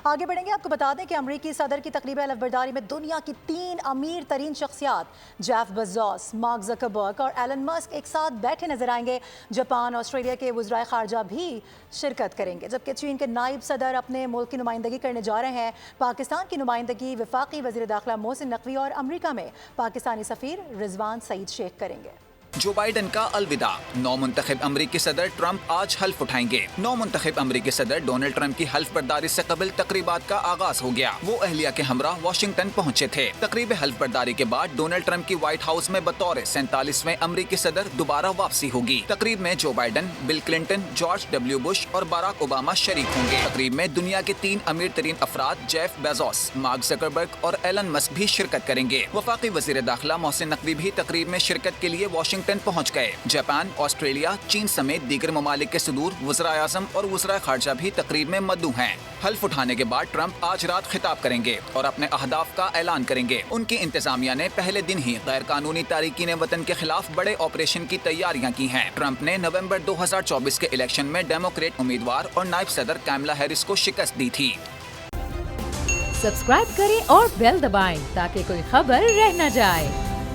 آگے بڑھیں گے، آپ کو بتا دیں کہ امریکی صدر کی تقریب علف برداری میں دنیا کی 3 امیر ترین شخصیات جیف بیزوس، مارک زکربرگ اور ایلن مسک ایک ساتھ بیٹھے نظر آئیں گے۔ جاپان، آسٹریلیا کے وزرائے خارجہ بھی شرکت کریں گے، جبکہ چین کے نائب صدر اپنے ملک کی نمائندگی کرنے جا رہے ہیں۔ پاکستان کی نمائندگی وفاقی وزیر داخلہ محسن نقوی اور امریکہ میں پاکستانی سفیر رضوان سعید شیخ کریں گے۔ جو بائیڈن کا الوداع، نو منتخب امریکی صدر ٹرمپ آج حلف اٹھائیں گے۔ نو منتخب امریکی صدر ڈونلڈ ٹرمپ کی حلف برداری سے قبل تقریبات کا آغاز ہو گیا۔ وہ اہلیہ کے ہمراہ واشنگٹن پہنچے تھے۔ تقریب حلف برداری کے بعد ڈونلڈ ٹرمپ کی وائٹ ہاؤس میں بطور 47ویں امریکی صدر دوبارہ واپسی ہوگی۔ تقریب میں Joe Biden, Bill Clinton, George W Bush اور باراک اوباما شریک ہوں گے۔ تقریب میں دنیا کے 3 امیر ترین افراد جیف بیزوس، مارک زکربرگ اور ایلن مسک بھی شرکت کریں گے۔ وفاقی وزیر داخلہ محسن نقوی بھی تقریب میں شرکت کے لیے واشنگٹن پہنچ گئے۔ جاپان، آسٹریلیا، چین سمیت دیگر ممالک کے صدور، وزراء اعظم اور وزراء خارجہ بھی تقریب میں مدعو ہیں۔ حلف اٹھانے کے بعد ٹرمپ آج رات خطاب کریں گے اور اپنے اہداف کا اعلان کریں گے۔ ان کی انتظامیہ نے پہلے دن ہی غیر قانونی تارکین وطن کے خلاف بڑے آپریشن کی تیاریاں کی ہیں۔ ٹرمپ نے نومبر 2024 کے الیکشن میں ڈیموکریٹ امیدوار اور نائب صدر کیملا ہیرس کو شکست دی تھی۔ سبسکرائب کریں اور بیل دبائیں تاکہ کوئی خبر رہ نہ جائے۔